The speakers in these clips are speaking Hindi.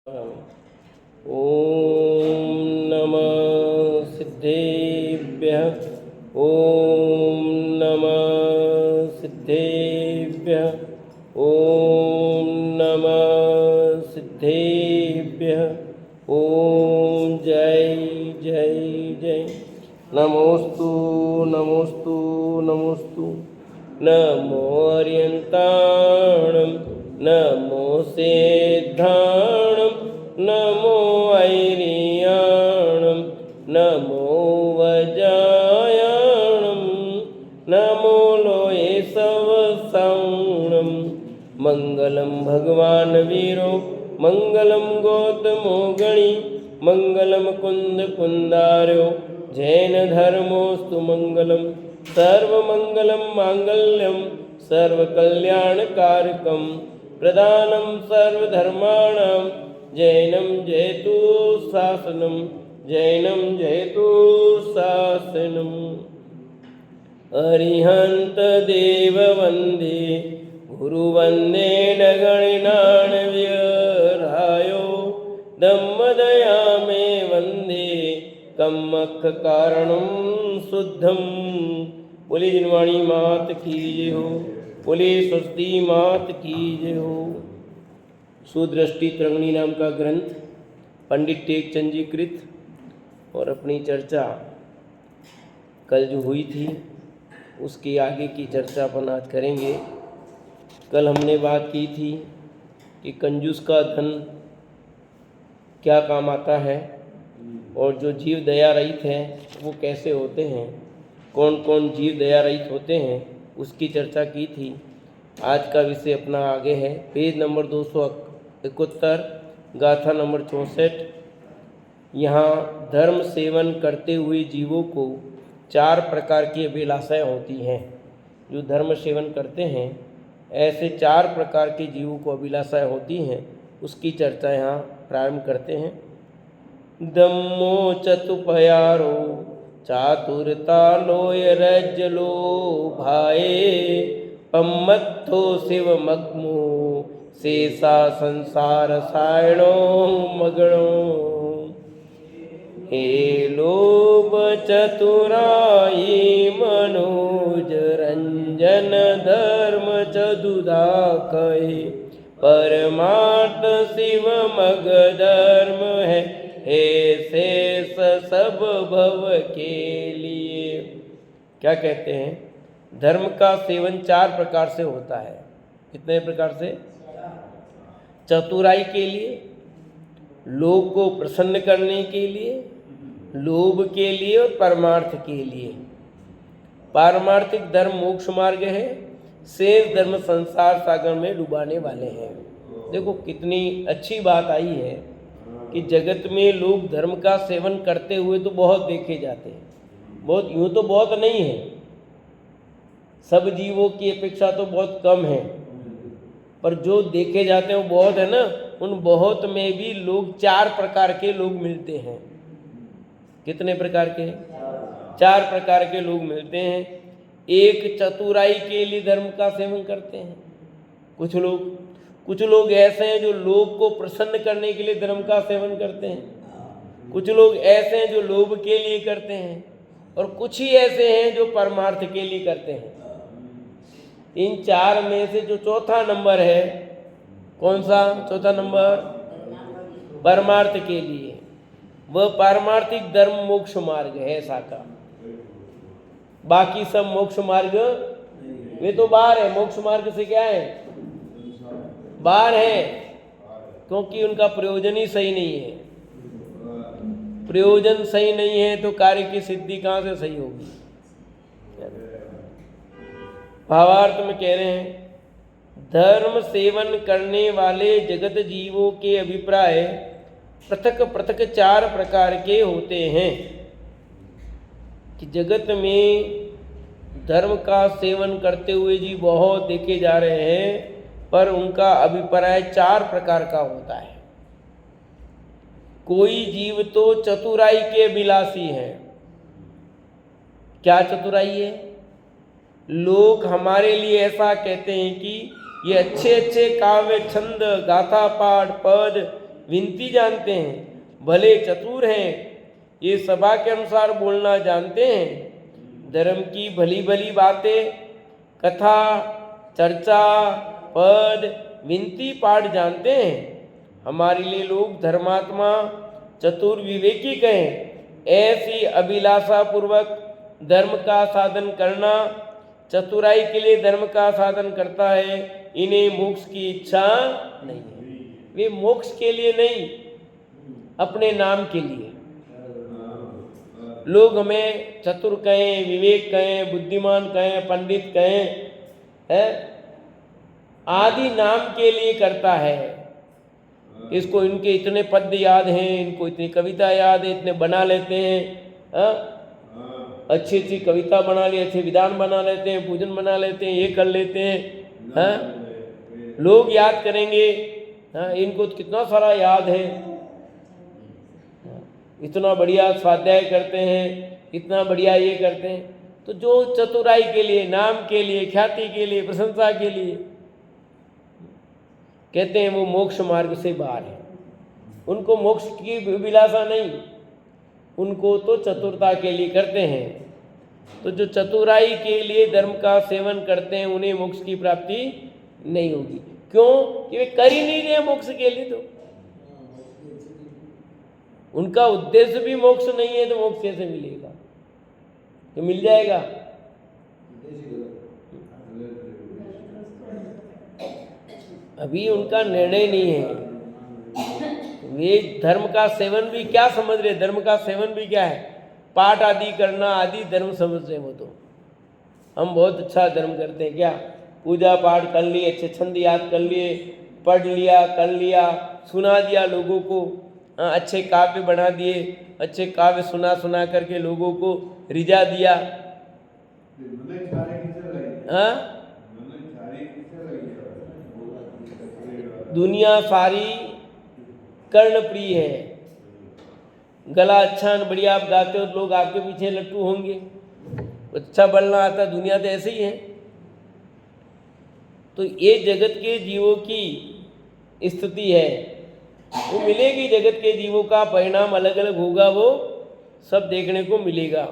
ॐ नमः सिद्धेभ्यः। ॐ नमः सिद्धेभ्यः। ॐ नमः सिद्धेभ्यः। ॐ जय जय जय। नमोस्तु नमोस्तु नमोस्तु। नमो अर्यन्ताणं नमो सिद्धाणं नमो ऐरियाणं नमो वजायाणं नमो लोये सवसाणं। मंगलम भगवान वीरो मंगलम गौतमो गणी मंगलम कुंद कुंदार्यो जैन धर्मोस्तु मंगलम। सर्वमंगलम मांगल्यम सर्वकल्याणकारकम प्रदानं सर्वधर्माणां जैनं जयतु शासनं जैनं जयतु शासनम्। अरिहंत देव वंदे गुरु वंदे नगणनान्व्यरायो दम्मदया मे वंदे कम्मख कारणं शुद्धम। बोली जिनवाणी मात की जय हो। बोली स्वस्ति मात की जय हो। सुदृष्टि तरंगिणी नाम का ग्रंथ पंडित टेकचंद जी कृत और अपनी चर्चा कल जो हुई थी उसकी आगे की चर्चा अपन आज करेंगे। कल हमने बात की थी कि कंजूस का धन क्या काम आता है और जो जीव दया रहित हैं वो कैसे होते हैं, कौन कौन जीव दया रहित होते हैं, उसकी चर्चा की थी। आज का विषय अपना आगे है, पेज नंबर 271, गाथा नंबर 64। यहाँ धर्म सेवन करते हुए जीवों को 4 प्रकार की अभिलाषाएँ होती हैं। जो धर्म सेवन करते हैं ऐसे 4 प्रकार के जीवों को अभिलाषाएँ होती हैं, उसकी चर्चा यहाँ प्रारंभ करते हैं। दम्मो चतुपयारो चातुरता लोय रज्जलो भाए पम्मत्थो शिव मग्मो शेषा संसार सायणो मगणो। हे लोभ चतुराई मनोज रंजन धर्म चदुदा कहे परमार्थ शिव मग धर्म है हे शेष सब भव के लिए। क्या कहते हैं? धर्म का सेवन 4 प्रकार से होता है। कितने प्रकार से? चतुराई के लिए, लोग को प्रसन्न करने के लिए, लोभ के लिए और परमार्थ के लिए। पारमार्थिक धर्म मोक्ष मार्ग है, शेष धर्म संसार सागर में डुबाने वाले हैं। देखो कितनी अच्छी बात आई है कि जगत में लोग धर्म का सेवन करते हुए तो बहुत देखे जाते हैं, बहुत यूँ तो बहुत नहीं है, सब जीवों की अपेक्षा तो बहुत कम है, पर जो देखे जाते हैं वो बहुत है ना। उन बहुत में भी लोग 4 प्रकार के लोग मिलते हैं। कितने प्रकार के? 4 प्रकार के लोग मिलते हैं। एक चतुराई के लिए धर्म का सेवन करते हैं कुछ लोग ऐसे हैं जो लोग को प्रसन्न करने के लिए धर्म का सेवन करते हैं। कुछ लोग ऐसे हैं जो लोभ के लिए करते हैं और कुछ ही ऐसे हैं जो परमार्थ के लिए करते हैं। इन 4 में से जो चौथा नंबर है, कौन सा चौथा नंबर? परमार्थ के लिए। वह पारमार्थिक धर्म मोक्ष मार्ग है शाखा। बाकी सब मोक्ष मार्ग वे तो बाहर है, मोक्ष मार्ग से क्या है? बाहर है, क्योंकि उनका प्रयोजन ही सही नहीं है। प्रयोजन सही नहीं है तो कार्य की सिद्धि कहाँ से सही होगी? भावार्थ में कह रहे हैं, धर्म सेवन करने वाले जगत जीवों के अभिप्राय पृथक पृथक 4 प्रकार के होते हैं। कि जगत में धर्म का सेवन करते हुए जीव बहुत देखे जा रहे हैं, पर उनका अभिप्राय 4 प्रकार का होता है। कोई जीव तो चतुराई के अभिलाषी है। क्या चतुराई है? लोग हमारे लिए ऐसा कहते हैं कि ये अच्छे अच्छे काव्य छंद गाथा पाठ पद विनती जानते हैं, भले चतुर हैं, ये सभा के अनुसार बोलना जानते हैं, धर्म की भली भली बातें, कथा, चर्चा, पद, विनती पाठ जानते हैं। हमारे लिए लोग धर्मात्मा, चतुर, विवेकी कहें। ऐसी अभिलाषा पूर्वक धर्म का साधन करना चतुराई के लिए धर्म का साधन करता है। इन्हें मोक्ष की इच्छा नहीं है। वे मोक्ष के लिए नहीं, अपने नाम के लिए। लोग हमें चतुर कहें, विवेक कहें, बुद्धिमान कहें, पंडित कहें, है आदि नाम के लिए करता है। इसको इनके इतने पद याद हैं, इनको इतनी कविता याद है, इतने बना लेते हैं, अच्छी अच्छी कविता बना ली, अच्छे विधान बना लेते हैं, पूजन बना लेते हैं, ये कर लेते हैं, लोग याद करेंगे, इनको तो कितना सारा याद है, इतना बढ़िया स्वाध्याय करते हैं, इतना बढ़िया ये करते हैं। तो जो चतुराई के लिए, नाम के लिए, ख्याति के लिए, प्रशंसा के लिए कहते हैं, वो मोक्ष मार्ग से बाहर है। उनको मोक्ष की अभिलाषा नहीं, उनको तो चतुरता के लिए करते हैं। तो जो चतुराई के लिए धर्म का सेवन करते हैं, उन्हें मोक्ष की प्राप्ति नहीं होगी। क्यों? कि वे कर ही नहीं रहे मोक्ष के लिए। तो उनका उद्देश्य भी मोक्ष नहीं है, तो मोक्ष कैसे मिलेगा? तो मिल जाएगा? अभी उनका निर्णय नहीं है। वे धर्म का सेवन भी क्या समझ रहे? धर्म का सेवन भी क्या है? पाठ आदि करना आदि धर्म समझ रहे। वो तो हम बहुत अच्छा धर्म करते हैं क्या? पूजा पाठ कर लिए, अच्छे छंद याद कर लिए, पढ़ लिया, कर लिया, सुना दिया लोगों को, अच्छे काव्य बना दिए, अच्छे काव्य सुना सुना करके लोगों को रिझा दिया। दुनिया सारी कर्ण प्रिय है। गला अच्छा बढ़िया आप गाते हो तो लोग आपके पीछे लट्टू होंगे। अच्छा बोलना आता, दुनिया तो ऐसे ही है। तो ये जगत के जीवों की स्थिति है। वो मिलेगी, जगत के जीवों का परिणाम अलग अलग होगा, वो सब देखने को मिलेगा।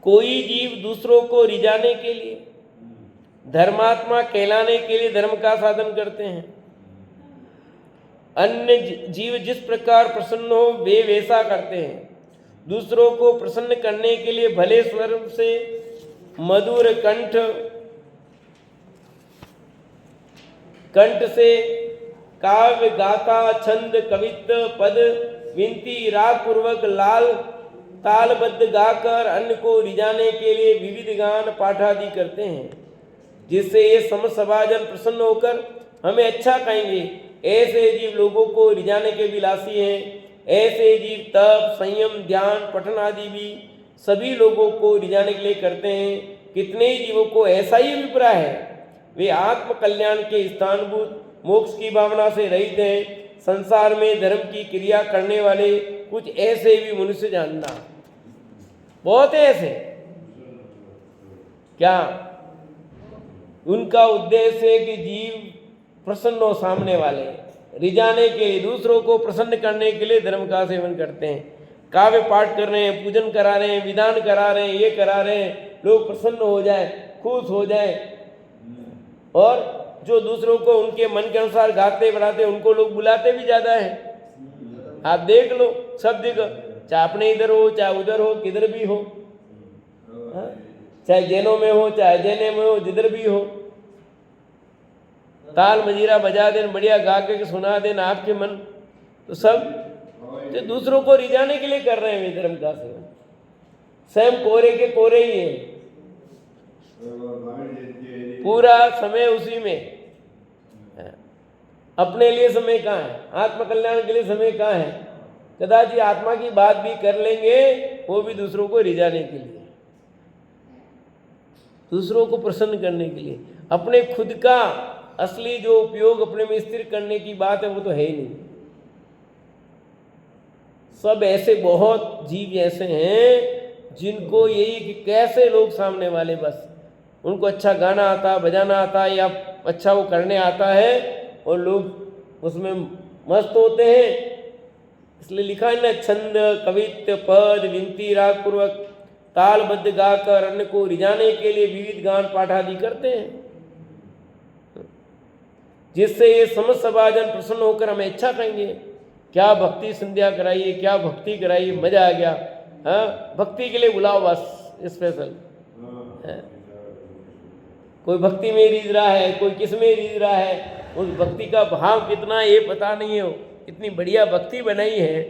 कोई जीव दूसरों को रिझाने के लिए, धर्मात्मा कहलाने के लिए धर्म का साधन करते हैं। अन्य जीव जिस प्रकार प्रसन्न हो वे वैसा करते हैं। दूसरों को प्रसन्न करने के लिए भले स्वर से, मधुर कंठ से काव्य, गाथा, छंद, कवित्व, पद, विनती, राग पूर्वक लाल तालबद्ध गाकर अन्य को रिझाने के लिए विविध गान पाठ आदि करते हैं, जिससे ये समस्त सभाजन प्रसन्न होकर हमें अच्छा कहेंगे। ऐसे जीव लोगों को रिझाने के विलासी हैं। ऐसे जीव तप, संयम, ध्यान, पठन आदि भी सभी लोगों को रिझाने के लिए करते हैं। कितने ही जीवों को ऐसा ही अभिप्राय है, वे आत्म कल्याण के स्थानभूत मोक्ष की भावना से रहित हैं। संसार में धर्म की क्रिया करने वाले कुछ ऐसे भी मनुष्य जानना, बहुत ऐसे क्या उनका उद्देश्य है कि जीव प्रसन्न हो, सामने वाले रिझाने के लिए, दूसरों को प्रसन्न करने के लिए धर्म का सेवन करते हैं। काव्य पाठ कर रहे हैं, पूजन करा रहे हैं, विधान करा रहे हैं, ये करा रहे हैं, लोग प्रसन्न हो जाए, खुश हो जाए। और जो दूसरों को उनके मन के अनुसार गाते बढ़ाते, उनको लोग बुलाते भी ज्यादा है। आप देख लो, सब जगह, चाहे अपने इधर हो, चाहे उधर हो, किधर भी हो, चाहे जैनों में हो, चाहे जैने में हो, जिधर भी हो, ताल मजीरा बजा देन, बढ़िया गा के सुना देन आपके मन, तो सब तो दूसरों को रिझाने के लिए कर रहे हैं धर्म का सेवन। स्वयं कोरे के कोरे ही है, पूरा समय उसी में। अपने लिए समय कहाँ है? आत्म कल्याण के लिए समय कहाँ है? कदाचित आत्मा की बात भी कर लेंगे, वो भी दूसरों को रिझाने के लिए, दूसरों को प्रसन्न करने के लिए। अपने खुद का असली जो उपयोग अपने में स्थिर करने की बात है, वो तो है ही नहीं। सब ऐसे बहुत जीव ऐसे हैं जिनको यही कि कैसे लोग सामने वाले, बस उनको अच्छा गाना आता, बजाना आता, या अच्छा वो करने आता है, और लोग उसमें मस्त होते हैं। इसलिए लिखा है ना, छंद कवित्व पद विनती राग पूर्वक तालबद्ध गाकर अन्य को रिझाने के लिए विविध गान पाठ आदि करते हैं, जिससे ये समस्त सभाजन प्रसन्न होकर हमें अच्छा कहेंगे, क्या भक्ति संध्या कराइए, क्या भक्ति कराइए, मजा आ गया। हाँ, भक्ति के लिए बुलाओ बस स्पेशल। कोई भक्ति में रीझ रहा है, कोई किस में रीझ रहा है, उस भक्ति का भाव कितना है ये पता नहीं है। इतनी बढ़िया भक्ति बनाई है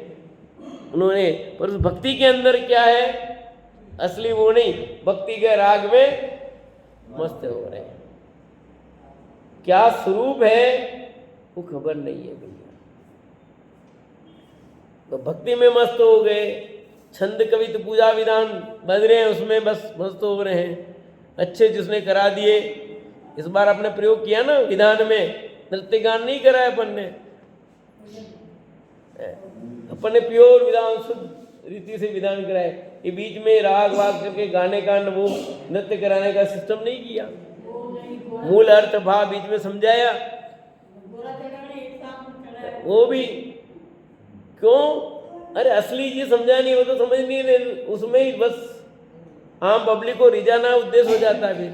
उन्होंने, पर उस भक्ति के अंदर क्या है असली वो नहीं, भक्ति के राग में मस्त हो रहे हैं, क्या स्वरूप है वो खबर नहीं है भैया। तो भक्ति में मस्त हो गए, छंद कवित पूजा विधान बज रहे हैं उसमें बस मस्त हो रहे हैं, अच्छे जिसने करा दिए। इस बार आपने प्रयोग किया ना विधान में, नृत्य गान नहीं कराया अपन ने प्योर विधान शुद्ध रीति से विधान कराए। ये बीच में राग वाग करके गाने का वो नृत्य कराने का सिस्टम नहीं किया, मूल अर्थ भाव बीच में समझाया। वो भी क्यों, अरे असली चीज समझा नहीं, वो तो समझ नहीं रहे, उसमें ही बस आम पब्लिक को रिझाना उद्देश्य हो जाता है। फिर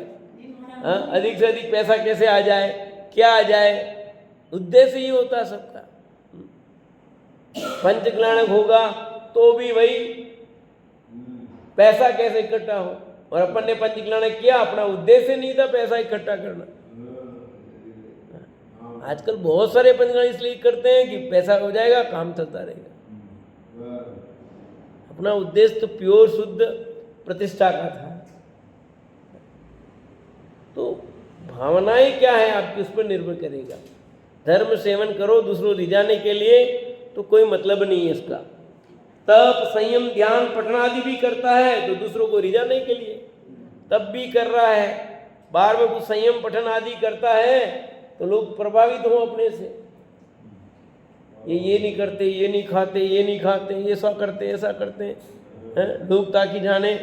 अधिक से अधिक पैसा कैसे आ जाए, क्या आ जाए, उद्देश्य ही होता है सबका। पंचकल्याणक होगा तो भी वही पैसा कैसे इकट्ठा हो, और अपन ने पंचकल्याणक किया, अपना उद्देश्य नहीं था पैसा इकट्ठा करना। आजकल बहुत सारे पंचकल्याण इसलिए करते हैं कि पैसा हो जाएगा, काम चलता रहेगा। अपना उद्देश्य तो प्योर शुद्ध प्रतिष्ठा का था। तो भावनाएं क्या है आपकी, उस पर निर्भर करेगा। धर्म सेवन करो दूसरों रिझाने के लिए तो कोई मतलब नहीं है इसका। तप संयम ध्यान पठन आदि भी करता है तो दूसरों को रिझाने के लिए, तब भी कर रहा है, बार बार कुछ संयम पठन आदि करता है तो लोग प्रभावित हो अपने से। ये नहीं करते, ये नहीं खाते, ये नहीं खाते, ये ऐसा करते, ऐसा करते हैं, लोग ताकि जाने,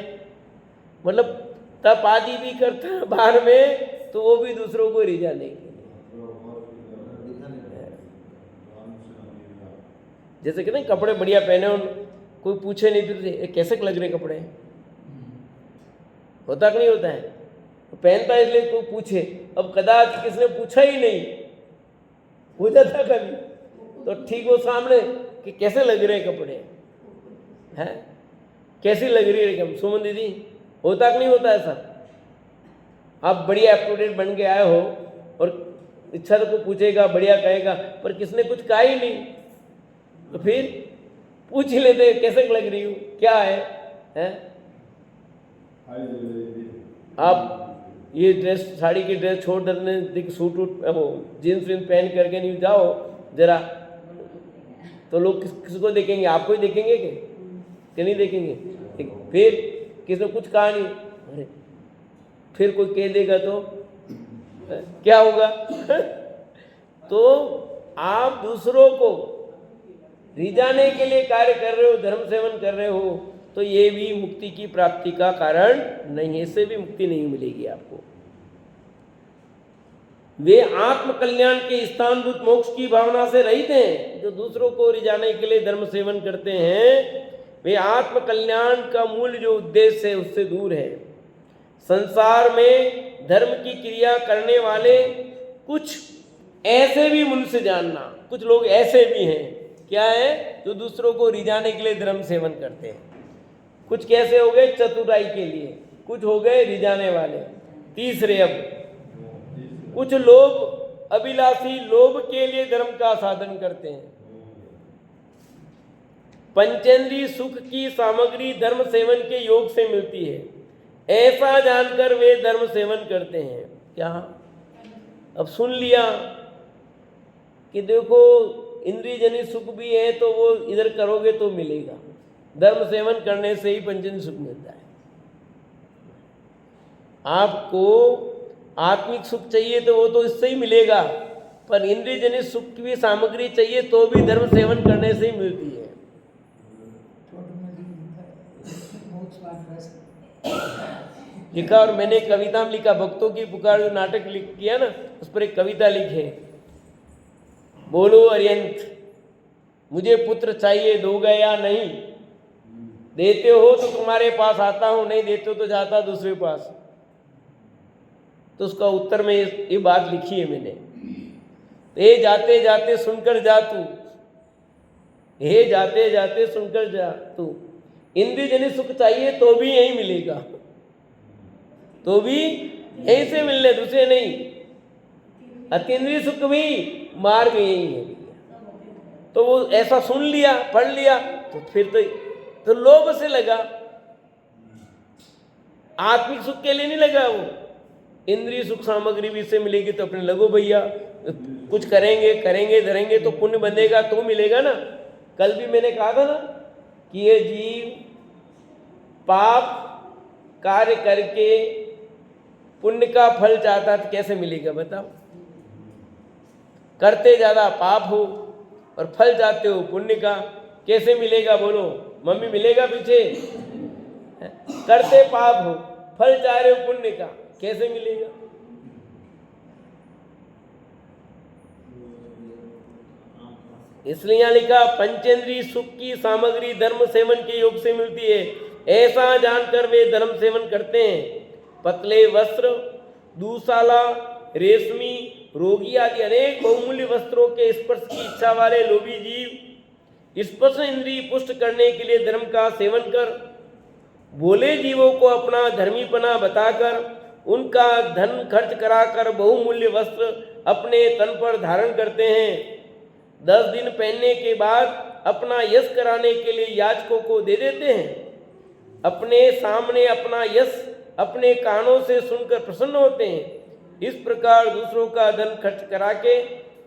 मतलब तप आदि भी करता है बाहर में, तो वो भी दूसरों को रिझाने के लिए। जैसे कि नहीं कपड़े बढ़िया पहने हो, कोई पूछे नहीं फिर से कैसे लग रहे कपड़े, होता कि नहीं होता है, तो पहनता है इसलिए कोई पूछे। अब कदाच किसने पूछा ही नहीं, हो जाता कभी तो ठीक हो सामने कि कैसे लग रहे कपड़े हैं, कैसी लग रही है सुमन दीदी, होता कि नहीं होता ऐसा। आप बढ़िया अप टू डेट बन के आए हो और इच्छा तो कोई पूछेगा, बढ़िया कहेगा, पर किसने कुछ कहा ही नहीं, तो फिर पूछ ही लेते कैसे लग रही हूँ, क्या है? आप ये ड्रेस, साड़ी की ड्रेस छोड़ देने, सूट वो जीन्स वीन्स पहन करके नहीं जाओ जरा, तो लोग किसको देखेंगे, आपको ही देखेंगे कि नहीं देखेंगे। फिर किसने कुछ कहा नहीं, अरे फिर कोई कह देगा तो क्या होगा? तो आप दूसरों को रिझाने के लिए कार्य कर रहे हो, धर्म सेवन कर रहे हो, तो ये भी मुक्ति की प्राप्ति का कारण नहीं है, इससे भी मुक्ति नहीं मिलेगी आपको। वे आत्म कल्याण के स्थानभूत मोक्ष की भावना से रहित हैं। जो दूसरों को रिझाने के लिए धर्म सेवन करते हैं वे आत्म कल्याण का मूल जो उद्देश्य है उससे दूर है। संसार में धर्म की क्रिया करने वाले कुछ ऐसे भी मनुष्य जानना, कुछ लोग ऐसे भी हैं, क्या है, जो दूसरों को रिझाने के लिए धर्म सेवन करते हैं। कुछ कैसे हो गए, चतुराई के लिए, कुछ हो गए रिझाने वाले। तीसरे, अब कुछ लोग अभिलाषी लोभ के लिए धर्म का साधन करते हैं। पंचेंद्रिय सुख की सामग्री धर्म सेवन के योग से मिलती है, ऐसा जानकर वे धर्म सेवन करते हैं। क्या, अब सुन लिया कि देखो इंद्रिय जनित सुख भी है तो वो इधर करोगे तो मिलेगा, धर्म सेवन करने से ही पंचेंद्रिय सुख मिलता है। आपको आत्मिक सुख चाहिए तो वो तो इससे ही मिलेगा, पर इंद्रिय जनित सुख की भी सामग्री चाहिए तो भी धर्म सेवन करने से ही मिलती है। लिखा, और मैंने कविता में लिखा, भक्तों की पुकार जो नाटक लिख किया ना, उस पर एक कविता लिखे, बोलो अरियंत, मुझे पुत्र चाहिए, दोगे या नहीं? देते हो तो तुम्हारे पास आता हूं, नहीं देते हो तो जाता दूसरे पास। तो उसका उत्तर में ये बात लिखी है मैंने, हे जाते जाते सुनकर जा तू, हे जाते जाते सुनकर जा तू, इंद्रियजनित सुख चाहिए तो भी यही मिलेगा, तो भी यहीं से मिलने, दूसरे नहीं। अतीन्द्रिय सुख भी मार्ग यही है। तो वो ऐसा सुन लिया, पढ़ लिया, तो फिर तो लोभ से लगा, आत्मिक सुख के लिए नहीं लगा। वो इंद्रिय सुख सामग्री भी इससे मिलेगी तो अपने लगो भैया, कुछ करेंगे करेंगे धरेंगे तो पुण्य बनेगा तो मिलेगा ना। कल भी मैंने कहा था ना कि ये जीव पाप कार्य करके पुण्य का फल चाहता तो कैसे मिलेगा बताओ? करते ज्यादा पाप हो और फल चाहते हो पुण्य का, कैसे मिलेगा बोलो? मम्मी मिलेगा पीछे? करते पाप हो, फल चाह रहे हो पुण्य का, कैसे मिलेगा? इसलिए यहां लिखा पंचेंद्रीय सुख की सामग्री धर्म सेवन के योग से मिलती है, ऐसा जानकर वे धर्म सेवन करते हैं। पतले वस्त्र, दूसाला, रेशमी, रोगी आदि अनेक बहुमूल्य वस्त्रों के स्पर्श की इच्छा वाले लोभी जीव स्पर्श इंद्रिय पुष्ट करने के लिए धर्म का सेवन कर भोले जीवों को अपना धर्मीपना बताकर उनका धन खर्च कराकर बहुमूल्य वस्त्र अपने तन पर धारण करते हैं। 10 दिन पहनने के बाद अपना यश कराने के लिए याचकों को दे देते हैं। अपने सामने अपना यश अपने कानों से सुनकर प्रसन्न होते हैं। इस प्रकार दूसरों का धन खर्च करा के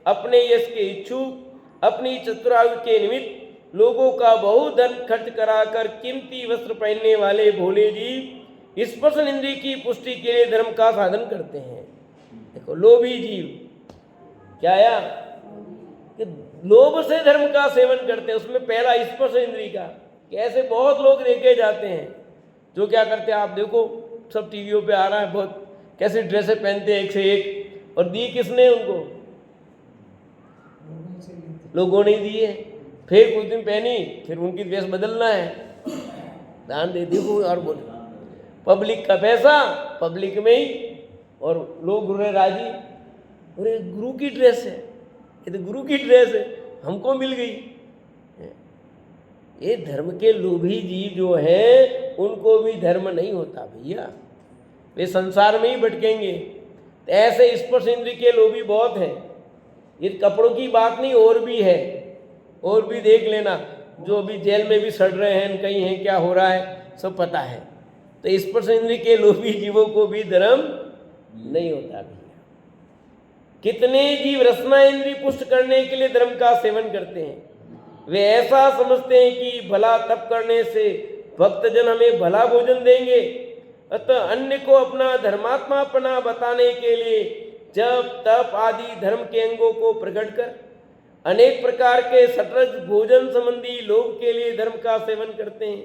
अपने यश के इच्छुक अपनी चतुरायु के निमित्त लोगों का बहुत धन खर्च कराकर कीमती वस्त्र पहनने वाले भोले जीव स्पर्श इंद्रिय की पुष्टि के लिए धर्म का साधन करते हैं। देखो लोभी जीव क्या आया कि लोभ से धर्म का सेवन करते हैं। उसमें पहला स्पर्श इंद्रिय का, कि ऐसे बहुत लोग देखे जाते हैं जो क्या करते हैं, आप देखो सब टीवियों पे आ रहा है, बहुत कैसी ड्रेसें पहनते हैं एक से एक, और दी किसने उनको? लोगों ने दी है। फिर कुछ दिन पहनी, फिर उनकी ड्रेस बदलना है, दान दे देखो और बोले पब्लिक का पैसा पब्लिक में ही, और लोग गुरु राजी, अरे गुरु की ड्रेस है, ये तो गुरु की ड्रेस है, हमको मिल गई। ये धर्म के लोभी जीव जो है उनको भी धर्म नहीं होता भैया, वे संसार में ही भटकेंगे। तो ऐसे स्पर्श इंद्रिय के लोभी बहुत हैं। ये कपड़ों की बात नहीं, और भी है, और भी देख लेना, जो अभी जेल में भी सड़ रहे हैं, कहीं हैं, क्या हो रहा है सब पता है। तो स्पर्श इंद्रिय के लोभी जीवों को भी धर्म नहीं होता भैया। कितने जीव रसना इंद्रिय पुष्ट करने के लिए धर्म का सेवन करते हैं। वे ऐसा समझते हैं कि भला तप करने से भक्तजन हमें भला भोजन देंगे, अतः अन्य को अपना धर्मात्मापना बताने के लिए जप तप आदि धर्म के अंगों को प्रकट कर अनेक प्रकार के सटरज भोजन संबंधी लोभ के लिए धर्म का सेवन करते हैं।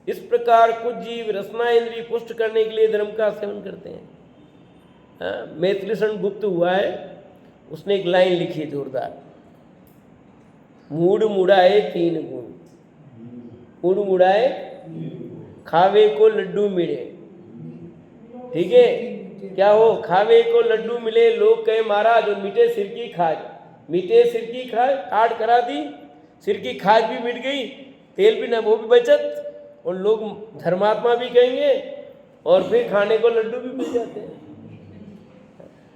इस प्रकार कुछ जीव रसना इंद्रिय पुष्ट करने के लिए धर्म का सेवन करते हैं। मैथिलीशरण गुप्त हुआ है, उसने एक लाइन लिखी जोरदार, मूड मुड़ाए 3 गुण, मूड मुड़ाए खावे को लड्डू मिले। ठीक है, क्या हो? खावे को लड्डू मिले, लोग कहे महाराज और मीठे सिर की खाज, मीठे सिर की खाज काट करा दी, सिर की खाज भी मिट गई, तेल भी ना, वो भी बचत, और लोग धर्मात्मा भी कहेंगे, और फिर खाने को लड्डू भी मिल जाते हैं।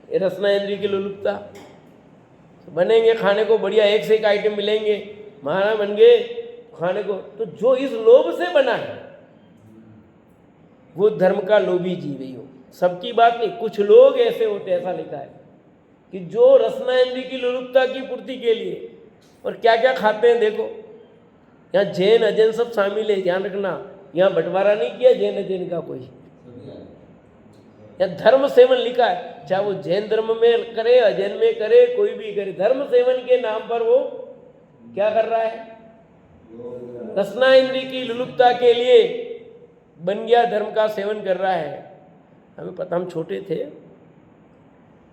ये रसना इंद्रिय की लोलुपता। बनेंगे खाने को बढ़िया, एक से एक आइटम मिलेंगे, महाराज बन गए खाने को। तो जो इस लोभ से बना है वो धर्म का लोभी जीव ही हो। सबकी बात नहीं, कुछ लोग ऐसे होते, ऐसा लिखा है कि जो रसना इंद्रिय की लोलुपता की पूर्ति के लिए, और क्या क्या खाते हैं देखो। यहाँ जैन अजैन सब शामिल है, ध्यान रखना, यहाँ बंटवारा नहीं किया जैन अजैन का कोई। यहाँ धर्म सेवन लिखा है, चाहे वो जैन धर्म में करे अजैन में करे, कोई भी करे, धर्म सेवन के नाम पर वो क्या कर रहा है? रसना इंद्रिय की लुलुपता के लिए बन गया, धर्म का सेवन कर रहा है। हमें पता, हम छोटे थे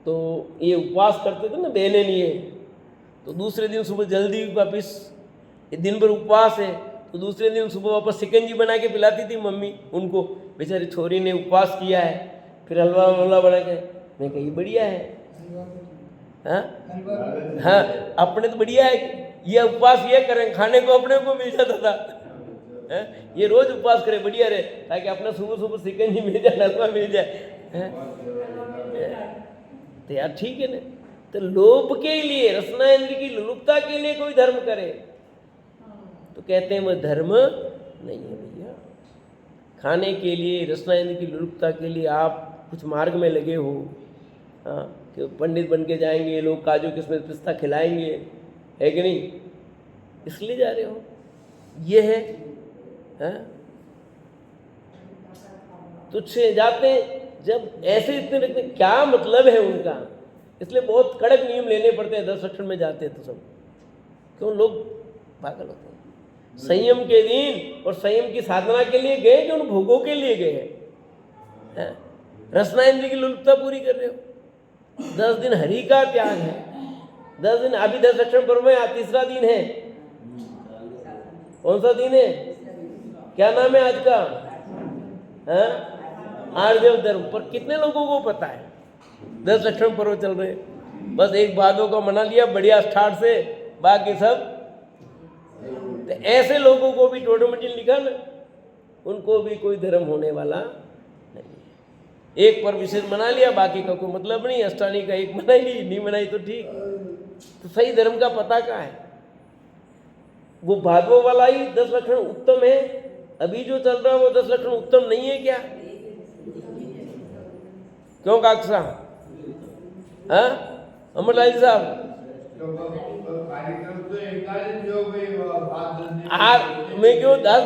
तो ये उपवास करते थे ना बहने लिए, तो दूसरे दिन सुबह जल्दी वापस, दिन भर उपवास है तो दूसरे दिन सुबह वापस शिकंजी बना के पिलाती थी मम्मी उनको। बेचारी छोरी ने उपवास किया है, फिर हलवा वलवा बना के, मैं कही बढ़िया है। हाँ, अपने तो बढ़िया है, ये उपवास ये करें, खाने को अपने को मिल जाता था। ये रोज उपवास करे, बढ़िया रहे, ताकि अपना सुबह सुबह शिकंजी मिल जाए, हलवा मिल जाए। तो यार ठीक है ना। तो लोभ के लिए, रसना इंद्रिय की लुलुपता के लिए कोई धर्म करे तो कहते हैं वो धर्म नहीं है भैया। खाने के लिए, रसना इंद्रिय की लुलुपता के लिए आप कुछ मार्ग में लगे हो, हाँ, कि पंडित बन के जाएंगे, लोग काजू किस्मत पिस्ता खिलाएंगे, है कि नहीं, इसलिए जा रहे हो, ये है, हाँ? तुझसे जाते जब ऐसे इतने रखते, क्या मतलब है उनका। इसलिए बहुत कड़क नियम लेने पड़ते हैं 10 लक्षण में जाते हैं तो सब, क्यों लोग पागल होते हैं। संयम के दिन और संयम की साधना के लिए गए कि उन भोगों के लिए गए हैं। रसना इंद्रिय की लुलुपता पूरी कर रहे हो। 10 दिन हरि का त्याग है, 10 दिन अभी 10 लक्षण पर्व में तीसरा दिन है। कौन सा दिन है, क्या नाम है आज का, आर्देव धर्म। पर कितने लोगों को पता है 10 लक्षण पर्व चल रहे, बस एक भादों को मना लिया बढ़िया स्टार्ट से, बाकी सब। तो ऐसे लोगों को भी टोटो मंजिल लिखा ना, उनको भी कोई धर्म होने वाला नहीं है। एक पर विशेष मना लिया, बाकी का कोई मतलब नहीं, अष्टानी का एक मनाई ली, नहीं मनाई तो ठीक। तो सही धर्म का पता क्या है, वो भादवों वाला ही 10 लक्षण उत्तम है। अभी जो चल रहा है वो 10 लक्षण उत्तम नहीं है क्या, क्यों काकसा, हाँ अमरलाल साहब। मैं क्यों 10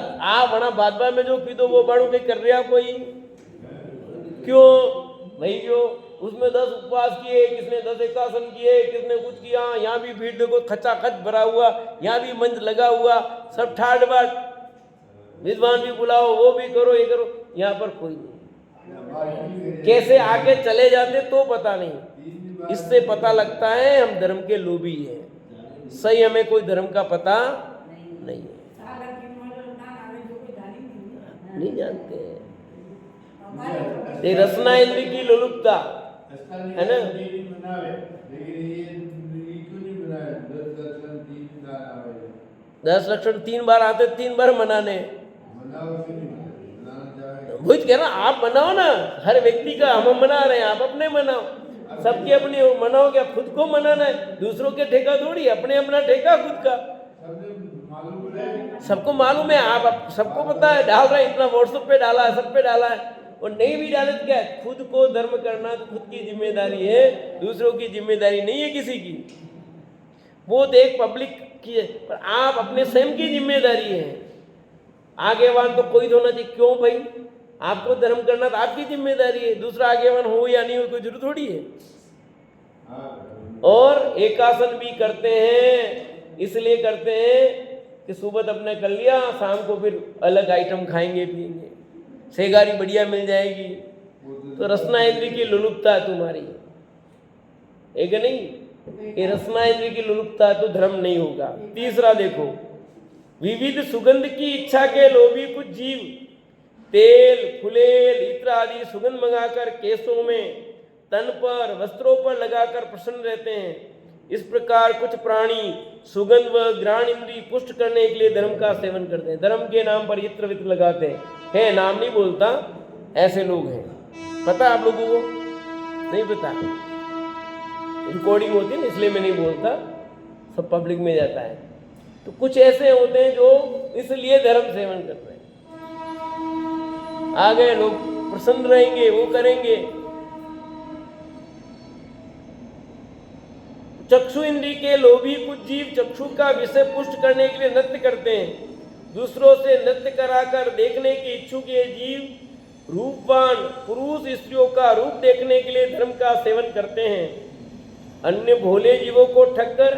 बना बाद में जो पीदो वो बाड़ू कहीं कर रहा कोई, क्यों भाई, क्यों उसमें 10 उपवास किए, किसने 10 एकासन किए, किसने कुछ किया। यहाँ भी भीड़ देखो खचाखच भरा हुआ, यहाँ भी मंच लगा हुआ, सब ठाट बाट, विद्वान भी बुलाओ, वो भी करो, ये करो, यहाँ पर कोई नहीं। कैसे आके चले जाते तो पता नहीं। इससे पता लगता है हम धर्म के लोभी हैं, सही हमें कोई धर्म का पता नहीं है, नहीं जानते। ये रसना इंद्रिय की लोलुपता है ना। 10 लक्षण 3 बार आते, 3 बार मनाने, वही कह रहा आप मनाओ ना, हर व्यक्ति का हम मना रहे हैं, आप अपने मनाओ, सबके अपने मनाओ। क्या खुद को मनाना है, दूसरों के ठेका थोड़ी, अपने अपना ठेका खुद का, सबको मालूम है। आप सबको पता है, डाल रहे हैं, इतना व्हाट्सएप पे डाला है, सब पे डाला है, और नहीं भी डाले तो क्या है, खुद को धर्म करना तो खुद की जिम्मेदारी है, दूसरों की जिम्मेदारी नहीं है किसी की। वो तो एक पब्लिक की है, पर आप अपने स्वयं की जिम्मेदारी है। आगेवान तो कोई होना चाहिए, क्यों भाई, आपको धर्म करना तो आपकी जिम्मेदारी है, दूसरा आगेवान हो या नहीं हो कोई जरूरत थोड़ी है। और एकासन भी करते हैं, इसलिए करते हैं कि सुबह अपने कर लिया, शाम को फिर अलग आइटम खाएंगे पिएंगे, सेगारी बढ़िया मिल जाएगी। तो रसना इंद्रिय की लुलुपता है तुम्हारी, एक नहीं, ये रसना इंद्रिय की लुलुपता है तो धर्म नहीं होगा। तीसरा देखो, विविध सुगंध की इच्छा के लोभी कुछ जीव तेल, फुलेल, इत्र आदि सुगंध मंगाकर केसों में, तन पर, वस्त्रों पर लगाकर प्रसन्न रहते हैं। इस प्रकार कुछ प्राणी सुगंध व घ्राण इंद्रिय पुष्ट करने के लिए धर्म का सेवन करते हैं। धर्म के नाम पर इत्र वित्र लगाते हैं, है नाम नहीं बोलता, ऐसे लोग हैं। पता आप लोगों को नहीं पता, रिकॉर्डिंग होती है ना इसलिए मैं नहीं बोलता, सब पब्लिक में जाता है। तो कुछ ऐसे होते हैं जो इसलिए धर्म सेवन करते हैं, आ गए लोग प्रसन्न रहेंगे, वो करेंगे। चक्षु इंद्रिय के लोभी कुछ जीव चक्षु का विषय पुष्ट करने के लिए नृत्य करते हैं। दूसरों से नृत्य कराकर देखने के इच्छुक ये जीव रूपवान पुरुष स्त्रियों का रूप देखने के लिए धर्म का सेवन करते हैं। अन्य भोले जीवों को ठगकर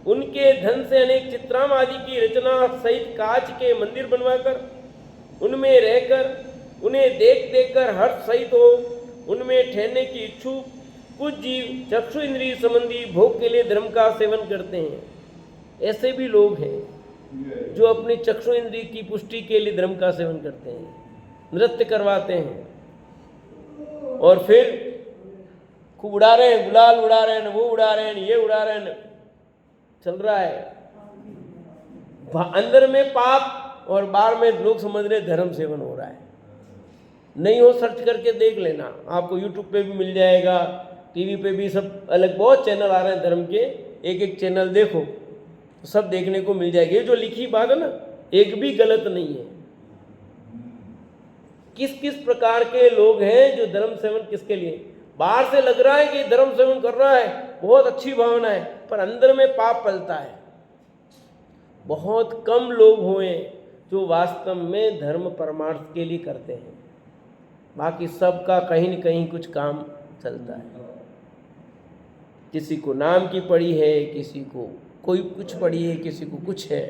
उनके धन से अनेक चित्राम आदि की रचना सहित कांच के मंदिर बनवाकर उनमें रहकर उन्हें देख देख कर हर्ष सहित हो उनमें ठहरने की इच्छुक कुछ जीव चक्षु इंद्रिय संबंधी भोग के लिए धर्म का सेवन करते हैं। ऐसे भी लोग हैं जो अपनी चक्षु इंद्रिय की पुष्टि के लिए धर्म का सेवन करते हैं, नृत्य करवाते हैं और फिर खूब उड़ा रहे हैं, गुलाल उड़ा रहे हैं, वो उड़ा रहे हैं, ये उड़ा रहे हैं, चल रहा है। अंदर में पाप और बाहर में लोग समझ रहे धर्म सेवन हो रहा है। नहीं हो सर्च करके देख लेना, आपको यूट्यूब पे भी मिल जाएगा, टीवी पे भी सब अलग बहुत चैनल आ रहे हैं धर्म के, एक एक चैनल देखो तो सब देखने को मिल जाएगी। ये जो लिखी बात है ना, एक भी गलत नहीं है। किस किस प्रकार के लोग हैं जो धर्म सेवन किसके लिए, बाहर से लग रहा है कि धर्म सेवन कर रहा है, बहुत अच्छी भावना है, पर अंदर में पाप पलता है। बहुत कम लोग हुए जो वास्तव में धर्म परमार्थ के लिए करते हैं, बाकी सबका कहीं न कहीं कुछ काम चलता है। किसी को नाम की पड़ी है, किसी को कोई कुछ पड़ी है, किसी को कुछ है।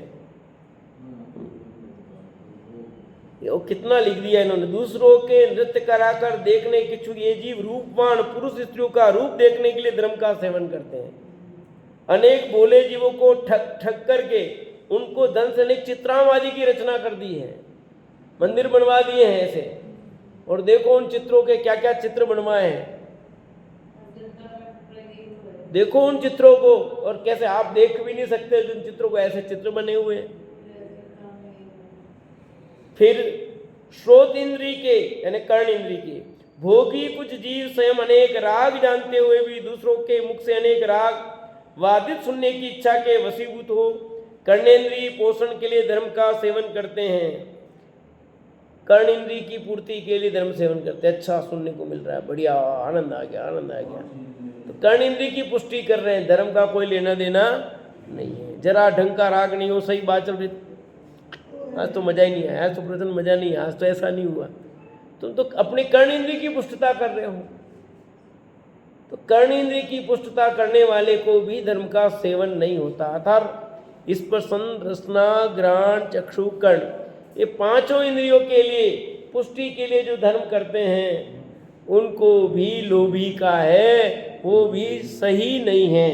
ये कितना लिख दिया इन्होंने, दूसरों के नृत्य कराकर देखने के इच्छुक ये जीव रूपवान पुरुष स्त्रियों का रूप देखने के लिए धर्म का सेवन करते हैं। अनेक भोले जीवों को ठग ठग करके उनको धन से अनेक चित्राम आदि की रचना कर दी है, मंदिर बनवा दिए हैं ऐसे। और देखो उन चित्रों के क्या क्या चित्र बनवाए हैं, देखो उन चित्रों को, और कैसे आप देख भी नहीं सकते उन चित्रों को, ऐसे चित्र बने हुए हैं। फिर श्रोत इंद्री के यानी कर्ण इंद्री के भोगी कुछ जीव स्वयं अनेक राग जानते हुए भी दूसरों के मुख से अनेक राग वादित सुनने की इच्छा के वशीभूत हो कर्णेंद्रीय पोषण के लिए धर्म का सेवन करते हैं। कर्ण इंद्री की पूर्ति के लिए धर्म सेवन करते हैं। अच्छा सुनने को मिल रहा है, बढ़िया, आनंद आ गया, आनंद आ गया। तो कर्ण इंद्री की पुष्टि कर रहे हैं, धर्म का कोई लेना देना नहीं है। जरा ढंग का राग नहीं हो, सही बात चल रही, आज तो मजा ही नहीं आया, आज तो प्रश्न मजा नहीं, आज तो ऐसा नहीं हुआ, तुम तो अपनी कर्ण इंद्री की पुष्टता कर रहे हो। तो कर्ण इंद्री की पुष्टता करने वाले को भी धर्म का सेवन नहीं होता। अर्थात स्पर्शन, रसना, घ्राण, चक्षु, कर्ण, ये पांचों इंद्रियों के लिए पुष्टि के लिए जो धर्म करते हैं उनको भी लोभी का है, वो भी सही नहीं है।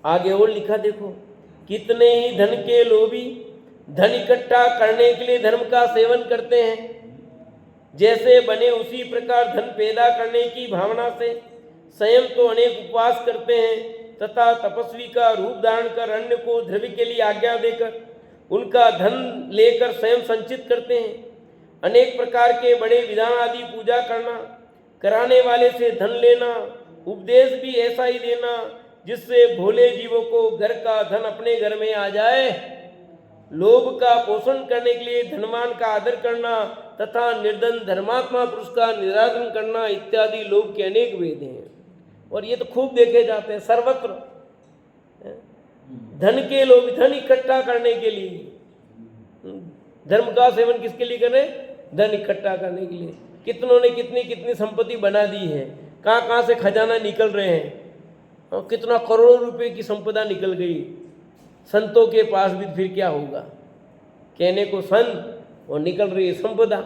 आगे और लिखा देखो, कितने ही धन के लोभी धन इकट्ठा करने के लिए धर्म का सेवन करते हैं, जैसे बने उसी प्रकार धन पैदा करने की भावना से स्वयं तो अनेक उपवास करते हैं तथा तपस्वी का रूप धारण कर अन्य को द्रव्य के लिए आज्ञा देकर उनका धन लेकर स्वयं संचित करते हैं। अनेक प्रकार के बड़े विधान आदि पूजा करना, कराने वाले से धन लेना, उपदेश भी ऐसा ही देना जिससे भोले जीवों को घर का धन अपने घर में आ जाए, लोभ का पोषण करने के लिए धनवान का आदर करना तथा निर्धन धर्मात्मा पुरुष का निरादरण करना इत्यादि लोभ के अनेक भेद हैं। और ये तो खूब देखे जाते हैं सर्वत्र। धन के लोभ, धन इकट्ठा करने के लिए धर्म का सेवन किसके लिए करें? धन इकट्ठा करने के लिए। कितनों ने कितनी कितनी संपत्ति बना दी है, कहाँ कहाँ से खजाना निकल रहे हैं, और कितना करोड़ों रुपए की संपदा निकल गई। संतों के पास भी फिर क्या होगा, कहने को संत और निकल रही है संपदा।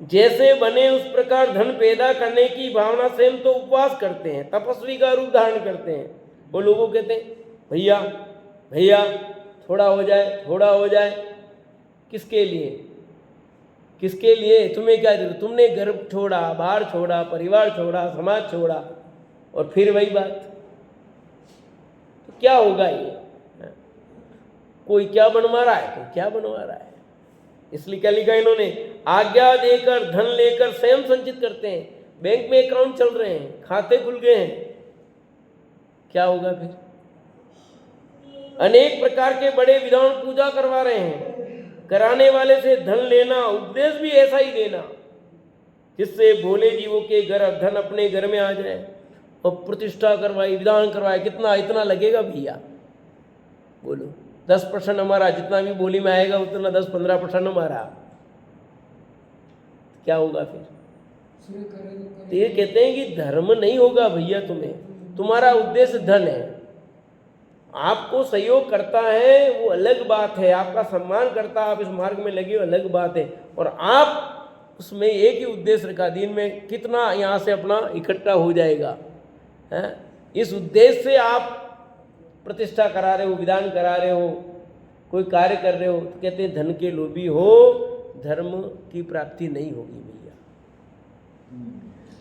जैसे बने उस प्रकार धन पैदा करने की भावना से हम तो उपवास करते हैं, तपस्वी का रूप धारण करते हैं। वो लोगों कहते हैं भैया भैया थोड़ा हो जाए, थोड़ा हो जाए। किसके लिए? किसके लिए? तुम्हें क्या जरूरत? तुमने घर छोड़ा, बाहर छोड़ा, परिवार छोड़ा, समाज छोड़ा, और फिर वही बात। तो क्या होगा ये? कोई क्या बनवा रहा है, कोई क्या बनवा रहा है। इसलिए क्या लिखा इन्होंने, आज्ञा देकर धन लेकर स्वयं संचित करते हैं। बैंक में अकाउंट चल रहे हैं, खाते खुल गए हैं, क्या होगा फिर? अनेक प्रकार के बड़े विधान पूजा करवा रहे हैं, कराने वाले से धन लेना, उपदेश भी ऐसा ही देना जिससे भोले जीवों के घर धन अपने घर में आ जाए, और प्रतिष्ठा करवाई, विधान करवाए। कितना इतना लगेगा भैया? बोलो 10% हमारा, जितना भी बोली में आएगा उतना 10-15% हमारा, क्या होगा फिर? तो ये कहते हैं कि धर्म नहीं होगा भैया तुम्हें, तुम्हारा उद्देश्य धन है, आपको सहयोग करता है वो अलग बात है, आपका सम्मान करता है, आप इस मार्ग में लगे हो अलग बात है, और आप उसमें एक ही उद्देश्य रखा, दिन में कितना यहाँ से अपना इकट्ठा हो जाएगा है, इस उद्देश्य से आप प्रतिष्ठा करा रहे हो, विधान करा रहे हो, कोई कार्य कर रहे हो, तो कहते हैं धन के लोभी हो धर्म की प्राप्ति नहीं होगी भैया।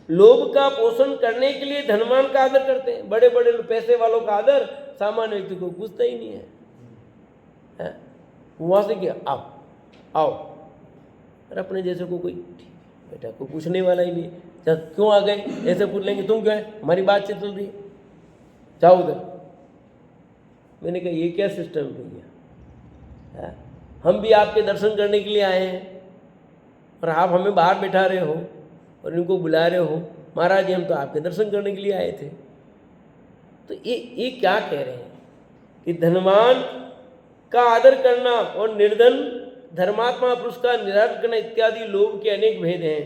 लोभ का पोषण करने के लिए धनवान का आदर करते हैं, बड़े बड़े पैसे वालों का आदर सामान्य व्यक्ति को पूछता ही नहीं है? वहां से क्या आओ आओ, अरे अपने जैसे को कोई बेटा को पूछने वाला ही नहीं, जब क्यों आ गए ऐसे पूछ लेंगे, तुम क्या है, हमारी बातचीत चल रही है, जाओ उधर। मैंने कहा ये क्या सिस्टम भैया, हम भी आपके दर्शन करने के लिए आए हैं और आप हमें बाहर बैठा रहे हो और इनको बुला रहे हो, महाराज जी हम तो आपके दर्शन करने के लिए आए थे। तो ये क्या कह रहे हैं कि धनवान का आदर करना और निर्धन धर्मात्मा पुरुष का निरादर करना इत्यादि लोभ के अनेक भेद हैं।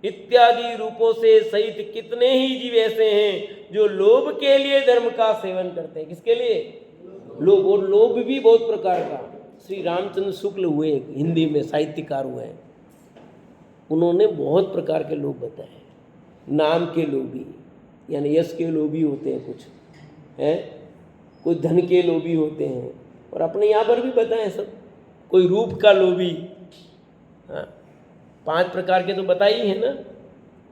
इत्यादि रूपों से सहित कितने ही जीव ऐसे हैं जो लोभ के लिए धर्म का सेवन करते हैं। किसके लिए? लोभ। और लोभ भी बहुत प्रकार का। श्री रामचंद्र शुक्ल हुए हिंदी में साहित्यकार हुए हैं, उन्होंने बहुत प्रकार के लोभ बताए। नाम के लोभी यानी यश के लोभी होते हैं कुछ हैं, कोई धन के लोभी होते हैं, और अपने यहाँ पर भी बताएं सब। कोई रूप का लोभी, हाँ 5 प्रकार के तो बताई है ना।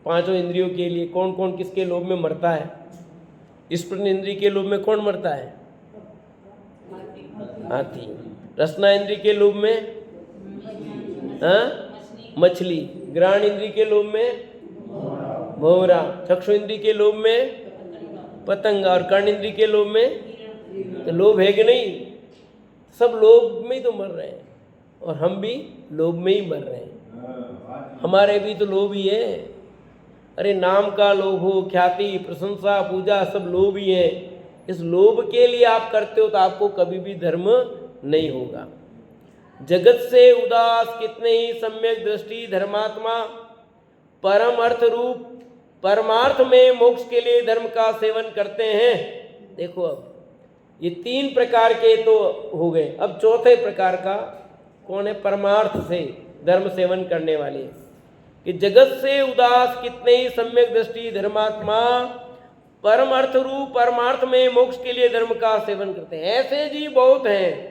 5 इंद्रियों के लिए कौन कौन किसके लोभ में मरता है? स्पर्श इंद्रिय के लोभ में कौन मरता है? हाथी। रसना इंद्रिय के लोभ में मछली। घ्राण इंद्रिय के लोभ में भौरा। चक्षु इंद्रिय के लोभ में पतंग, और कर्ण इंद्रिय के लोभ में तो लोभ है कि नहीं? सब लोभ में ही तो मर रहे हैं, और हम भी लोभ में ही मर रहे हैं। हमारे भी तो लोभ ही है। अरे नाम का लोभ हो, ख्याति, प्रशंसा, पूजा सब लोभ ही है। इस लोभ के लिए आप करते हो तो आपको कभी भी धर्म नहीं होगा। जगत से उदास कितने ही सम्यक दृष्टि धर्मात्मा परम अर्थ रूप परमार्थ में मोक्ष के लिए धर्म का सेवन करते हैं। देखो अब ये 3 प्रकार के तो हो गए, अब चौथे प्रकार का कौन है? परमार्थ से धर्म सेवन करने वाले। कि जगत से उदास कितने ही सम्यक दृष्टि धर्मात्मा परम अर्थ रूप परमार्थ में मोक्ष के लिए धर्म का सेवन करते हैं। ऐसे जी बहुत हैं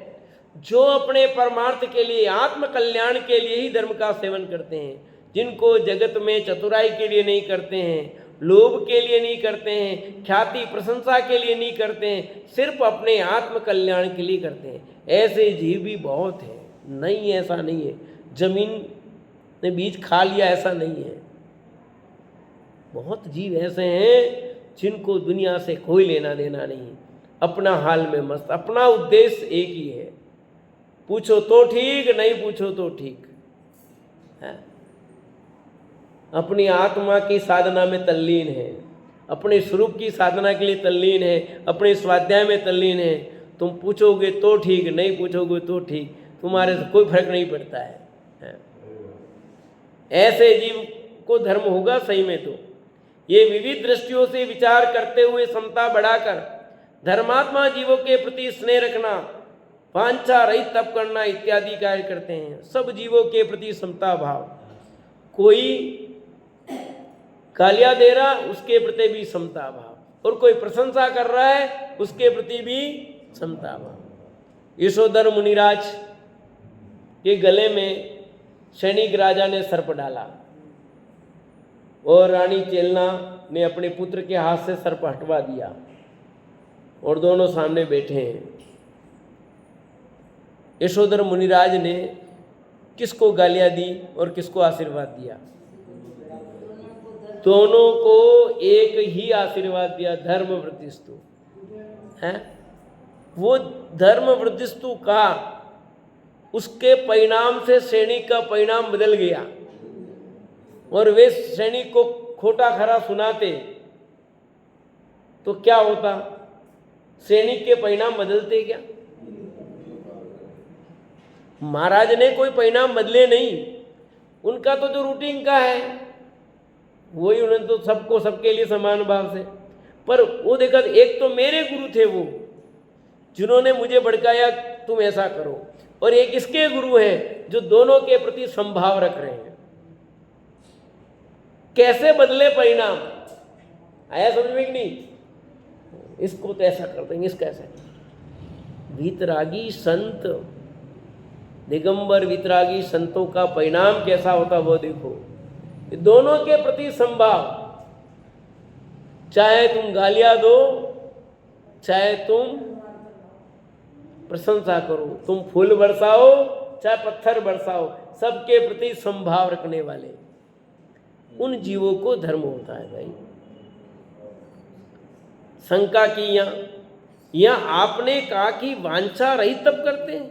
जो अपने परमार्थ के लिए आत्म कल्याण के लिए ही धर्म का सेवन करते हैं, जिनको जगत में चतुराई के लिए नहीं करते हैं, लोभ के लिए नहीं करते हैं, ख्याति प्रशंसा के लिए नहीं करते हैं, सिर्फ अपने आत्म कल्याण के लिए करते हैं। ऐसे जीव भी बहुत हैं, नहीं ऐसा नहीं है जमीन ने बीज खा लिया ऐसा नहीं है। बहुत जीव ऐसे हैं जिनको दुनिया से कोई लेना देना नहीं, अपना हाल में मस्त, अपना उद्देश्य एक ही है, पूछो तो ठीक नहीं पूछो तो ठीक है। अपनी आत्मा की साधना में तल्लीन है, अपने स्वरूप की साधना के लिए तल्लीन है, अपने स्वाध्याय में तल्लीन है। तुम पूछोगे तो ठीक, नहीं पूछोगे तो ठीक, तुम्हारे से कोई फर्क नहीं पड़ता है। ऐसे जीव को धर्म होगा सही में। तो ये विविध दृष्टियों से विचार करते हुए समता बढ़ाकर धर्मात्मा जीवों के प्रति स्नेह रखना, वांछा रहित तप करना इत्यादि कार्य करते हैं। सब जीवों के प्रति समता भाव, कोई गालियां दे रहा उसके प्रति भी समता भाव, और कोई प्रशंसा कर रहा है उसके प्रति भी समता भाव। यशोधर मुनिराज के गले में सैनिक राजा ने सर्प डाला और रानी चेलना ने अपने पुत्र के हाथ से सर्प हटवा दिया, और दोनों सामने बैठे हैं। यशोधर मुनिराज ने किसको गालियां दी और किसको आशीर्वाद दिया? दोनों को एक ही आशीर्वाद दिया, धर्म वृद्धिस्तु है। वो धर्म वृद्धिस्तु कहा, उसके परिणाम से सैनिक का परिणाम बदल गया, और वे सैनिक को खोटा खरा सुनाते तो क्या होता? सैनिक के परिणाम बदलते क्या? महाराज ने कोई परिणाम बदले नहीं, उनका तो जो रूटीन का है वही, उन्होंने तो सबको सबके लिए समान भाव से। पर वो देखा एक तो मेरे गुरु थे वो, जिन्होंने मुझे भड़काया तुम ऐसा करो, और एक इसके गुरु हैं जो दोनों के प्रति संभाव रख रहे हैं। कैसे बदले परिणाम, आया समझ में कि नहीं? इसको तो ऐसा कर देंगे, इसका ऐसा। वितरागी संत, दिगंबर वितरागी संतों का परिणाम कैसा होता वो देखो। दोनों के प्रति संभाव, चाहे तुम गालियां दो, चाहे तुम प्रशंसा करो, तुम फूल बरसाओ चाहे पत्थर बरसाओ, सबके प्रति संभाव रखने वाले उन जीवों को धर्म होता है भाई। शंका की यहाँ आपने कहा कि वांछा रहित तप करते हैं,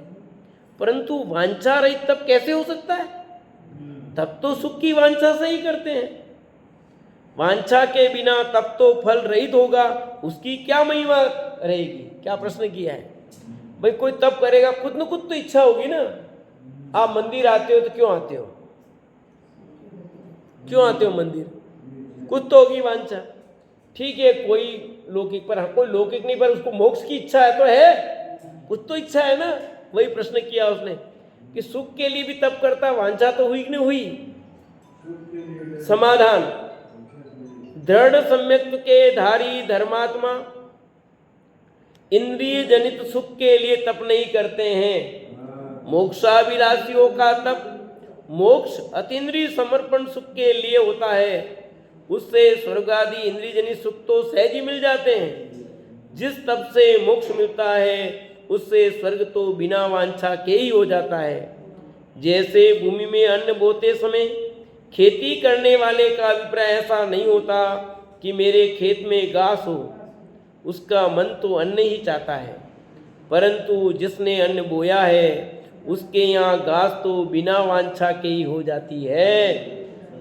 परंतु वांछा रहित तप कैसे हो सकता है? तब तो सुख की वांछा से ही करते हैं। वांछा के बिना तप तो फल रहित होगा, उसकी क्या महिमा रहेगी? क्या प्रश्न किया है भाई? कोई तप करेगा, खुद न खुद तो इच्छा होगी ना। आप मंदिर आते हो तो क्यों आते हो? क्यों आते हो मंदिर? कुछ तो होगी वांछा। ठीक है, कोई लौकिक, पर कोई लौकिक नहीं, पर उसको मोक्ष की इच्छा है तो है, कुछ तो इच्छा है ना। वही प्रश्न किया उसने कि सुख के लिए भी तप करता, वांछा तो हुई कि नहीं हुई? समाधान, दृढ़ सम्यक्त के धारी धर्मात्मा इंद्रिय जनित सुख के लिए तप नहीं करते हैं। मोक्षाभिलाषियों का तप मोक्ष अतीन्द्रिय समर्पण सुख के लिए होता है। उससे स्वर्ग आदि इंद्रिय जनित सुख तो सहज ही मिल जाते हैं। जिस तप से मोक्ष मिलता है उससे स्वर्ग तो बिना वांछा के ही हो जाता है। जैसे भूमि में अन्न बोते समय खेती करने वाले का अभिप्राय ऐसा नहीं होता कि मेरे खेत में घास हो, उसका मन तो अन्न ही चाहता है, परंतु जिसने अन्न बोया है उसके यहाँ घास तो बिना वांछा के ही हो जाती है।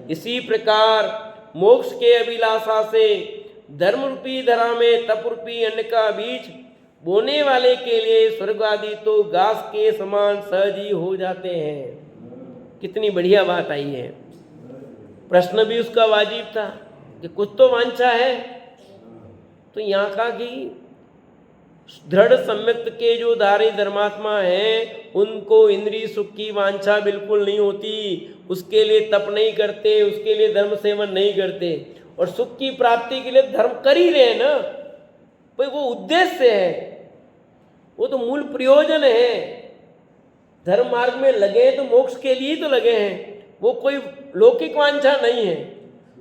इसी प्रकार मोक्ष के अभिलाषा से धर्म रूपी धरा में तप रूपी अन्न का बीज बोने वाले के लिए स्वर्ग आदि तो घास के समान सहज ही हो जाते हैं। कितनी बढ़िया बात आई है। प्रश्न भी उसका वाजिब था कि कुछ तो वांछा है, तो यहाँ का कि दृढ़ सम्यक्त के जो धारी धर्मात्मा हैं उनको इंद्रिय सुख की वांछा बिल्कुल नहीं होती, उसके लिए तप नहीं करते, उसके लिए धर्म सेवन नहीं करते, और सुख की प्राप्ति के लिए धर्म कर ही रहे हैं ना भाई। वो उद्देश्य है, वो तो मूल प्रयोजन है। धर्म मार्ग में लगे हैं तो मोक्ष के लिए तो लगे हैं, वो कोई लौकिक वांछा नहीं है।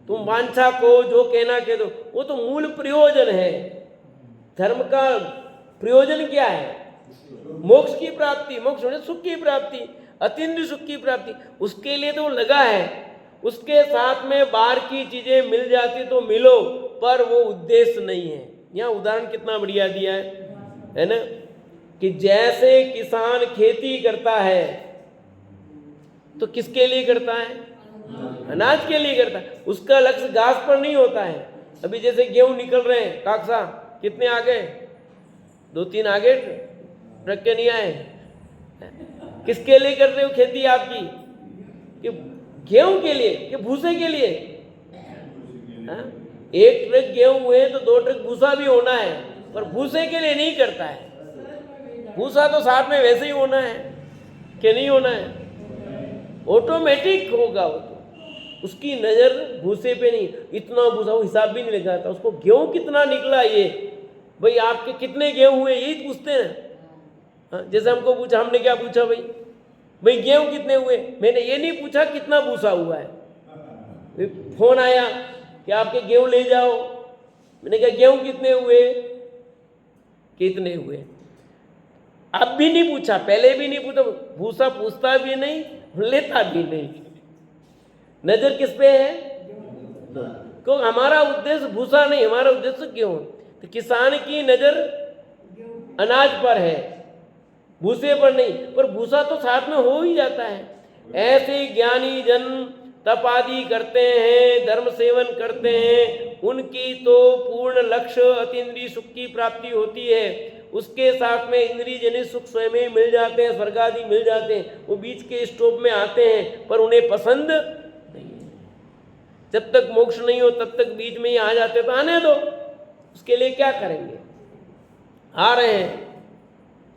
तुम वांछा को जो कहना कह दो, वो तो मूल प्रयोजन है। धर्म का प्रयोजन क्या है? मोक्ष की प्राप्ति, मोक्ष होने सुख की प्राप्ति, अतीन्द्रिय सुख की प्राप्ति, उसके लिए तो लगा है। उसके साथ में बाहर की चीजें मिल जाती तो मिलो, पर वो उद्देश्य नहीं है। यहाँ उदाहरण कितना बढ़िया दिया है ना, कि जैसे किसान खेती करता है तो किसके लिए करता है? अनाज के लिए करता है। उसका लक्ष्य घास पर नहीं होता है। अभी जैसे गेहूं निकल रहे हैं, काकसा कितने आ गए? 2-3 आ गए, ट्रक के नहीं आए। किसके लिए कर रहे हो खेती आपकी? कि गेहूं के लिए कि भूसे के लिए? हा? 1 ट्रक गेहूं हुए तो 2 ट्रक भूसा भी होना है, पर भूसे के लिए नहीं करता है। भूसा तो साथ में वैसे ही होना है कि नहीं होना है, ऑटोमेटिक होगा। वो तो उसकी नज़र भूसे पे नहीं, इतना भूसा वो हिसाब भी नहीं लगाता। उसको गेहूं कितना निकला, ये भाई आपके कितने गेहूं हुए यही पूछते हैं। जैसे हमको पूछा, हमने क्या पूछा भाई गेहूं कितने हुए? मैंने ये नहीं पूछा कितना भूसा हुआ है। फोन आया कि आपके गेहूं ले जाओ, मैंने कहा गेहूं कितने हुए? कितने हुए? अब भी नहीं पूछा, पहले भी नहीं पूछा। भूसा पूछता भी नहीं, लेता भी नहीं। नजर किस पे है? क्योंकि हमारा उद्देश्य भूसा नहीं, हमारा उद्देश्य गेहूं। तो किसान की नजर अनाज पर है, भूसे पर नहीं। पर भूसा तो साथ में हो ही जाता है। ऐसे ज्ञानी जन तप आदि करते हैं, धर्म सेवन करते हैं, उनकी तो पूर्ण लक्ष्य अतीन्द्रिय सुख की प्राप्ति होती है। उसके साथ में इंद्रिय जनित सुख स्वयं ही मिल जाते हैं, स्वर्ग आदि मिल जाते हैं। वो बीच के स्टॉप में आते हैं, पर उन्हें पसंद नहीं है। जब तक मोक्ष नहीं हो तब तक बीच में ही आ जाते, तो आने दो, उसके लिए क्या करेंगे? आ रहे हैं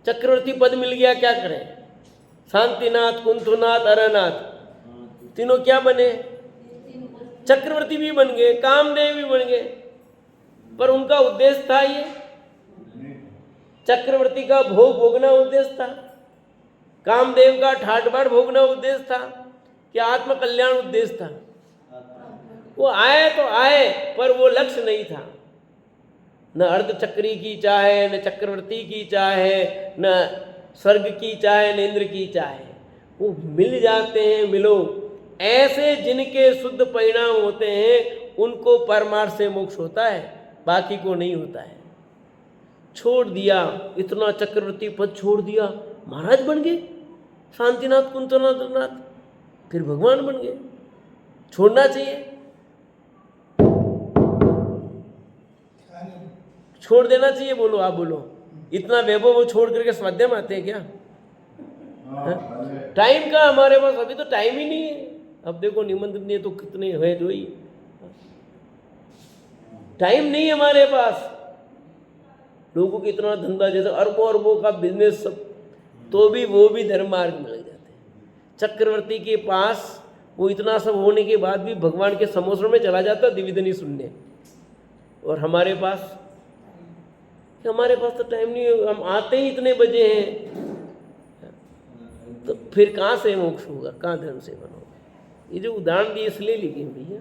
चक्रवर्ती पद मिल गया, क्या करें? शांतिनाथ, कुंथुनाथ, अरनाथ, तीनों क्या बने? चक्रवर्ती भी बन गए, कामदेव भी बन गए। पर उनका उद्देश्य था ये? चक्रवर्ती का भोग भोगना उद्देश्य था, कामदेव का ठाट बाट भोगना उद्देश्य था, क्या आत्म कल्याण उद्देश्य था? वो आए तो आए, पर वो लक्ष्य नहीं था। न अर्धचक्री की चाहे, न चक्रवर्ती की चाहे, न स्वर्ग की चाहे, न इंद्र की चाहे। वो मिल जाते हैं, मिलो। ऐसे जिनके शुद्ध परिणाम होते हैं उनको परमार्थ से मोक्ष होता है, बाकी को नहीं होता है। छोड़ दिया इतना चक्रवर्ती पद, छोड़ दिया, महाराज बन गए, शांतिनाथ, कुंतनाथ, फिर भगवान बन गए। छोड़ना चाहिए, छोड़ देना चाहिए? बोलो, आप बोलो। इतना वैभव वो छोड़ करके स्वाध्याय में आते हैं क्या? टाइम का हमारे पास अभी तो टाइम ही नहीं है। अब देखो निमंत्रण नहीं तो कितने है जो ही, टाइम नहीं है हमारे पास। लोगों को इतना धंधा, जैसे अरबों अरबों का बिजनेस सब, तो भी वो भी धर्म मार्ग में लग जाते हैं। चक्रवर्ती के पास वो इतना सब होने के बाद भी भगवान के समोसरों में चला जाता द्विवेदनी सुनने, और हमारे पास तो टाइम नहीं है। हम आते ही इतने बजे हैं, तो फिर कहाँ से मोक्ष होगा, कहाँ धर्म सेवन होगा? ये जो उदाहरण दिए इसलिए लिखे भैया।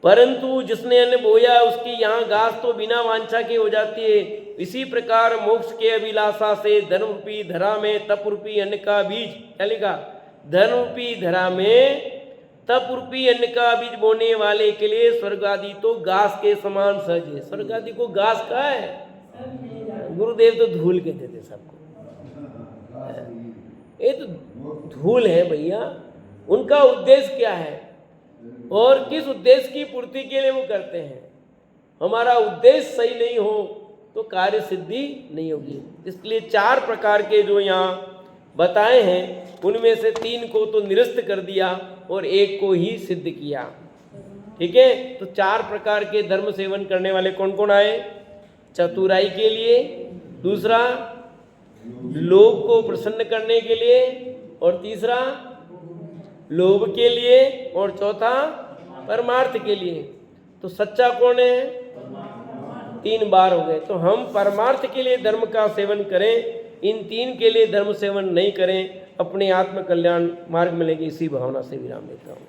परंतु जिसने अन्न बोया उसकी यहाँ घास तो बिना वांछा के हो जाती है। इसी प्रकार मोक्ष के अभिलाषा से धर्म रूपी धरा में तप रूपी अन्न का बीज, क्या लिखा? धर्म रूपी धरा में तप रूपी अन्न का बीज बोने वाले के लिए स्वर्ग आदि तो घास के समान सहज है। स्वर्ग आदि को घास का है, गुरुदेव तो धूल कहते थे सबको। ये तो धूल है भैया। उनका उद्देश्य क्या है और किस उद्देश्य की पूर्ति के लिए वो करते हैं? हमारा उद्देश्य सही नहीं हो तो कार्य सिद्धि नहीं होगी। इसलिए 4 प्रकार के जो यहाँ बताए हैं उनमें से 3 को तो निरस्त कर दिया और 1 को ही सिद्ध किया। ठीक है, तो 4 प्रकार के धर्म सेवन करने वाले कौन कौन आए? चतुराई के लिए, दूसरा लोभ को प्रसन्न करने के लिए, और तीसरा लोभ के लिए, और चौथा परमार्थ के लिए। तो सच्चा कौन है? 3 बार हो गए। तो हम परमार्थ के लिए धर्म का सेवन करें, इन 3 के लिए धर्म सेवन नहीं करें, अपने आत्म कल्याण मार्ग में लेंगे। इसी भावना से विराम लेता हूँ।